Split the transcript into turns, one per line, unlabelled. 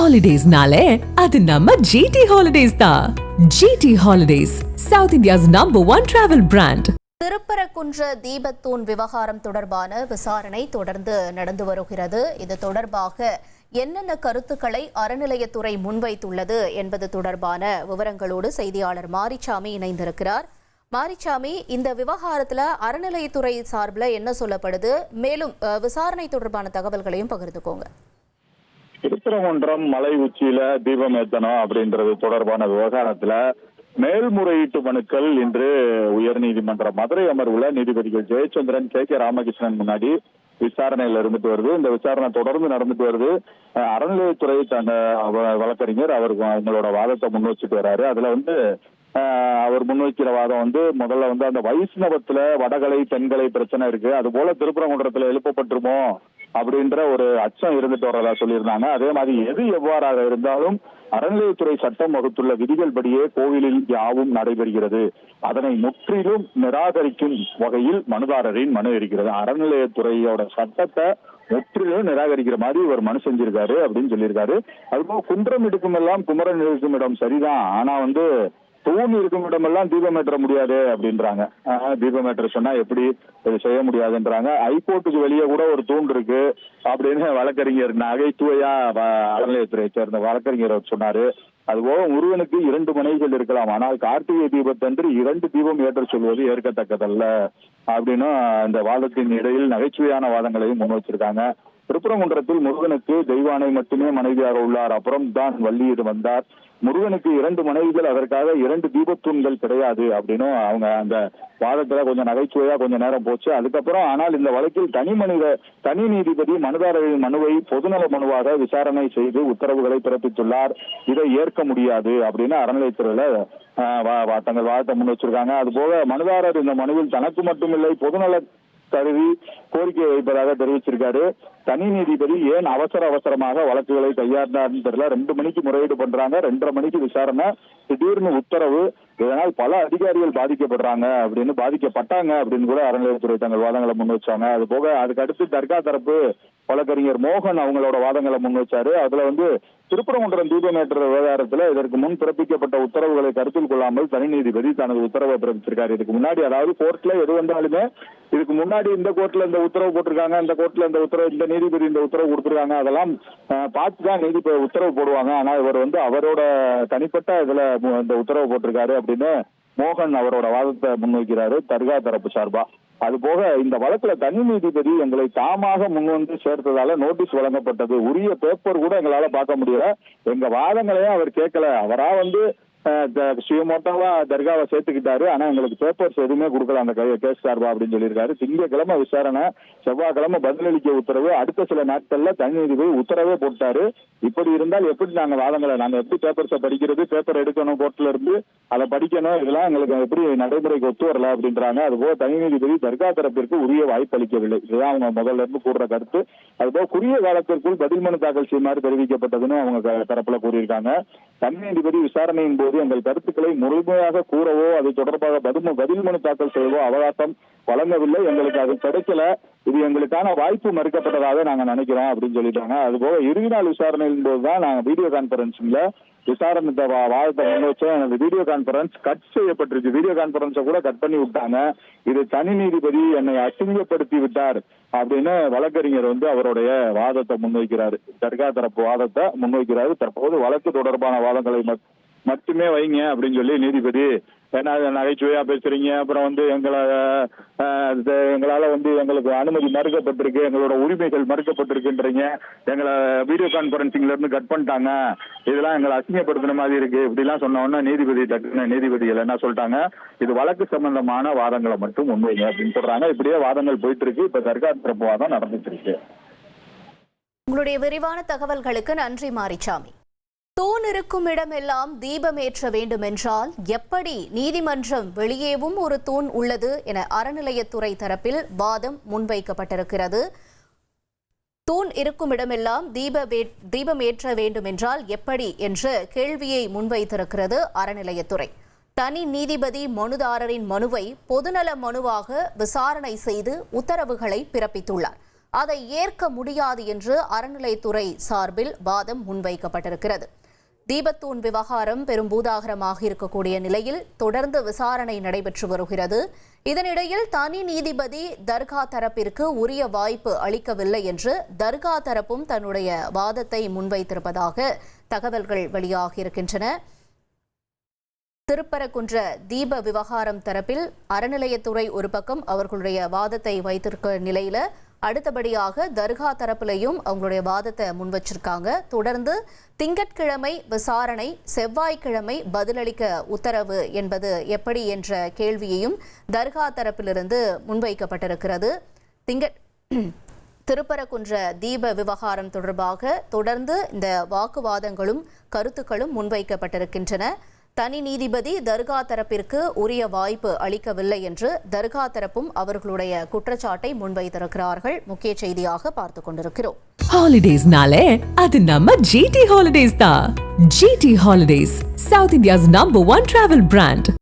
ஹாலிடேஸ்னாலே அது நம்ம ஜிடி ஹாலிடேஸ் தான். GT Holidays, South India's #1 travel brand.
திருப்பரங்குன்ற தீபத்தூண் விவகாரம் தொடர்பான விசாரணை தொடர்ந்து நடந்து வருகிறது. இது தொடர்பாக என்னென்ன கருத்துக்களை அறநிலையத்துறை முன்வைத்துள்ளது என்பது தொடர்பான விவரங்களோடு செய்தியாளர் மாரிச்சாமி இணைந்திருக்கிறார். மாரிச்சாமி, இந்த விவகாரத்தில் அறநிலையத்துறை சார்பில் என்ன சொல்லப்படுது, மேலும் விசாரணை தொடர்பான தகவல்களையும் பகிர்ந்துக்கோங்க.
திருப்பரங்குன்றம் மலை உச்சியில தீபம் ஏத்தணும் அப்படின்றது தொடர்பான விவகாரத்துல மேல்முறையீட்டு மனுக்கள் இன்று உயர்நீதிமன்ற மதுரை அமர்வுல நீதிபதிகள் ஜெயச்சந்திரன், கே ராமகிருஷ்ணன் முன்னாடி விசாரணையில இருந்துட்டு வருது. இந்த விசாரணை தொடர்ந்து நடந்துட்டு வருது. அறநிலையத்துறை தந்த வழக்கறிஞர் அவங்களோட வாதத்தை முன் வச்சுட்டு வர்றாரு. அதுல அவர் முன்வைக்கிற வாதம் முதல்ல அந்த வைஷ்ணவத்துல வடகலை தென்கலை பிரச்சனை இருக்கு, அது போல திருப்பரங்குன்றத்துல எழுப்பப்பட்டுருமோ அப்படின்ற ஒரு அச்சம் இருந்துட்டு வரதா சொல்லியிருந்தாங்க. அதே மாதிரி எது எவ்வாறாக இருந்தாலும் அறநிலையத்துறை சட்டம் வகுத்துள்ள விதிகள் படியே கோவிலில் யாவும் நடைபெறுகிறது, அதனை முற்றிலும் நிராகரிக்கும் வகையில் மனுதாரரின் மனு இருக்கிறது. அறநிலையத்துறையோட சட்டத்தை முற்றிலும் நிராகரிக்கிற மாதிரி இவர் மனு செஞ்சிருக்காரு அப்படின்னு சொல்லியிருக்காரு. அதுபோல குன்றம் இருக்கும் எல்லாம் குமரன் இருக்கும் இடம் சரிதான், ஆனா தூண் இருக்கும் இடமெல்லாம் தீபம் ஏற்ற முடியாது அப்படின்றாங்க. தீபம் ஏற்ற சொன்னா எப்படி இது செய்ய முடியாதுன்றாங்க. ஹைகோர்ட்டுக்கு வெளியே கூட ஒரு தூண் இருக்கு அப்படின்னு வழக்கறிஞர் நகைச்சுவையா அறநிலையத்துறையை சேர்ந்த வழக்கறிஞர் சொன்னாரு. அதுபோக முருகனுக்கு 2 மனைவிகள் இருக்கலாம், ஆனால் கார்த்திகை தீபத்தன்று 2 தீபம் ஏற்ற சொல்வது ஏற்கத்தக்கதல்ல அப்படின்னு இந்த வாதத்தின் இடையில் நகைச்சுவையான வாதங்களையும் முன் வச்சிருக்காங்க. திருப்பரங்குன்றத்தில் முருகனுக்கு தெய்வானை மட்டுமே மனைவியாக உள்ளார், அப்புறம் தான் வள்ளியது வந்தார். முருகனுக்கு 2 மனைவிகள், அதற்காக 2 தீபத்தூண்கள் கிடையாது அப்படின்னு அவங்க அந்த வாதத்துல கொஞ்சம் நகைச்சுவையா கொஞ்ச நேரம் போச்சு. அதுக்கப்புறம் ஆனால் இந்த வழக்கில் தனி நீதிபதி மனுதாரரின் மனுவை பொதுநல மனுவாக விசாரணை செய்து உத்தரவுகளை பிறப்பித்துள்ளார், இதை ஏற்க முடியாது அப்படின்னு அறநிலையத்துறையில தங்கள் வாதத்தை முன் வச்சிருக்காங்க. அது போக மனுதாரர் இந்த மனுவில் தனக்கு மட்டுமில்லை பொதுநல கருதி கோரிக்கை வைப்பதாக தெரிவிச்சிருக்காரு. தனி நீதிபதி ஏன் அவசரமாக வழக்குகளை கையாண்டார்னு தெரியல. 2 மணிக்கு முறையீடு பண்றாங்க, 2:30 மணிக்கு விசாரணை, திடீர்னு உத்தரவு. இதனால் பல அதிகாரிகள் பாதிக்கப்பட்டாங்க அப்படின்னு கூட அறநிலையத்துறை தங்கள் வாதங்களை முன் வச்சாங்க. அது போக அதுக்கு அடுத்து தர்கா தரப்பு வழக்கறிஞர் மோகன் அவங்களோட வாதங்களை முன் வச்சாரு. அதுல திருப்பரங்குன்றம் தீபமேற்ற விவகாரத்துல இதற்கு முன் பிறப்பிக்கப்பட்ட உத்தரவுகளை கருத்தில் கொள்ளாமல் தனி நீதிபதி தனது உத்தரவை பிறப்பிச்சிருக்காரு. இதுக்கு முன்னாடி அதாவது கோர்ட்ல எது வந்தாலுமே இதுக்கு முன்னாடி இந்த கோர்ட்ல இந்த உத்தரவு போட்டிருக்காங்க, இந்த கோர்ட்ல இந்த உத்தரவு, இந்த நீதிபதி இந்த உத்தரவு கொடுத்திருக்காங்க, அதெல்லாம் பார்த்துதான் நீதிபதி உத்தரவு போடுவாங்க. ஆனா இவர் அவரோட தனிப்பட்ட இதுல இந்த உத்தரவு போட்டிருக்காரு அப்படின்னு மோகன் அவரோட வாதத்தை முன்வைக்கிறாரு தர்கா தரப்பு சார்பா. அது போக இந்த வழக்குல தனி நீதிபதி எங்களை தாமாக முன்வந்து சேர்த்ததால நோட்டீஸ் வழங்கப்பட்டது, உரிய பேப்பர் கூட எங்களால பார்க்க முடியல, எங்க வாதங்களையும் அவர் கேட்கல, அவரா சுயமோட்டாவா தர்காவை சேர்த்துக்கிட்டாரு, ஆனா எங்களுக்கு பேப்பர்ஸ் எதுவுமே கொடுக்கல அந்த கேஸ் சார்பா அப்படின்னு சொல்லியிருக்காரு. திங்கட்கிழமை விசாரணை, செவ்வாய்க்கிழமை பதிலளிக்க உத்தரவு, அடுத்த சில நாட்கள்ல தனி நீதிபதி உத்தரவே போட்டாரு. இப்படி இருந்தால் எப்படி நாங்க எப்படி பேப்பர்ஸை படிக்கிறது, பேப்பர் எடுக்கணும் கோர்ட்ல இருந்து, அதை படிக்கணும், இதெல்லாம் எங்களுக்கு எப்படி நடைமுறைக்கு ஒத்து வரல அப்படின்றாங்க. அதுபோல தனி நீதிபதி தர்கா தரப்பிற்கு உரிய வாய்ப்பு அளிக்கவில்லை, இதுதான் அவங்க முதல்ல இருந்து கூடுற கருத்து. அதுபோல குறுகிய காலத்திற்குள் பதில் மனு தாக்கல் செய்யுமாறு தெரிவிக்கப்பட்டதுன்னு அவங்க தரப்புல கூறியிருக்காங்க. தனி நீதிபதி விசாரணையின் போது எங்கள் கருத்துக்களை முழுமையாக கூறவோ அது தொடர்பாக பதில் மனு தாக்கல் செய்யவோ அவகாசம் வழங்கவில்லை, எங்களுக்கு அது கிடைக்கல, இது எங்களுக்கான வாய்ப்பு மறுக்கப்பட்டதாக நாங்க நினைக்கிறோம் அப்படின்னு சொல்லிட்டாங்க. அதுபோக இறுதி நாள் விசாரணையின் போதுதான் நாங்க வீடியோ கான்பரன்சிங்ல விசாரணை வாதத்தை முன் வச்சோம். எனது வீடியோ கான்பரன்ஸ் கட் செய்யப்பட்டிருக்கு, வீடியோ கான்பரன்ஸை கூட கட் பண்ணி விட்டாங்க, இது தனி நீதிபதி என்னை அசிங்கப்படுத்தி விட்டார் அப்படின்னு வழக்கறிஞர் அவருடைய வாதத்தை முன்வைக்கிறாரு, தர்கா தரப்பு வாதத்தை முன்வைக்கிறாரு. தற்போது வழக்கு தொடர்பான வாதங்களை மட்டுமே வைங்க அப்படின்னு சொல்லி நீதிபதி ஏன்னா நகைச்சுவையா பேசுறீங்க, அப்புறம் எங்களால எங்களுக்கு அனுமதி மறுக்கப்பட்டிருக்கு, எங்களோட உரிமைகள் மறுக்கப்பட்டிருக்குன்றீங்க, எங்களை வீடியோ கான்பரன்சிங்ல இருந்து கட் பண்ணிட்டாங்க, இதெல்லாம் எங்களை அசிங்கப்படுத்தின மாதிரி இருக்கு, இப்படி எல்லாம் சொன்ன உடனே நீதிபதிகள் என்ன சொல்லிட்டாங்க, இது வழக்கு சம்பந்தமான வாதங்களை மட்டும் முன்வைங்க அப்படின்னு சொல்றாங்க. இப்படியே வாதங்கள் போயிட்டு இருக்கு. இப்ப சர்க்கார் தரப்பு வாதம் நடந்துட்டு இருக்கு.
உங்களுடைய விரிவான தகவல்களுக்கு நன்றி மாரிச்சாமி. தூண் இருக்கும் இடமெல்லாம் தீபம் ஏற்ற வேண்டும் என்றால் எப்படி நீதிமன்றம் வெளியேவும் ஒரு தூண் உள்ளது என அறநிலையத்துறை தரப்பில் வாதம் முன்வைக்கப்பட்டிருக்கிறது. தூண் இருக்கும் இடமெல்லாம் தீபம் ஏற்ற வேண்டும் என்றால் எப்படி என்ற கேள்வியை முன்வைத்திருக்கிறது அறநிலையத்துறை. தனி நீதிபதி மனுதாரரின் மனுவை பொதுநல மனுவாக விசாரணை செய்து உத்தரவுகளை பிறப்பித்துள்ளார். அதை ஏற்க முடியாது என்று அறநிலைத்துறை சார்பில் வாதம் முன்வைக்கப்பட்டிருக்கிறது. தீபத்தூண் விவகாரம் பெரும் பூதாகரமாக இருக்கக்கூடிய நிலையில் தொடர்ந்து விசாரணை நடைபெற்று வருகிறது. இதனிடையில் தனி நீதிபதி தர்கா தரப்பிற்கு உரிய வாய்ப்பு அளிக்கவில்லை என்று தர்கா தரப்பும் தன்னுடைய வாதத்தை முன்வைத்திருப்பதாக தகவல்கள் வெளியாகியிருக்கின்றன. திருப்பரங்குன்ற தீப விவகாரம் தரப்பில் அறநிலையத்துறை ஒரு பக்கம் அவர்களுடைய வாதத்தை வைத்திருக்க நிலையில அடுத்தபடியாக தர்கா தரப்பிலையும் அவங்களுடைய வாதத்தை முன்வச்சிருக்காங்க. தொடர்ந்து திங்கட்கிழமை விசாரணை, செவ்வாய்க்கிழமை பதிலளிக்க உத்தரவு என்பது எப்படி என்ற கேள்வியையும் தர்கா தரப்பிலிருந்து முன்வைக்கப்பட்டிருக்கிறது. திருப்பரங்குன்ற தீப விவகாரம் தொடர்பாக தொடர்ந்து இந்த வாக்குவாதங்களும் கருத்துக்களும் முன்வைக்கப்பட்டிருக்கின்றன. தனி நீதிபதி தர்கா தரப்பிற்கு உரிய வாய்ப்பு அளிக்கவில்லை என்று தர்கா தரப்பும் அவர்களுடைய குற்றச்சாட்டை முன்வைத்திருக்கிறார்கள். முக்கிய செய்தியாக பார்த்துக் கொண்டிருக்கிறோம்.
ஹாலிடேஸ்னாலே அது நம்ம GT ஹாலிடேஸ் தான். GT holidays, South India's #1 travel brand.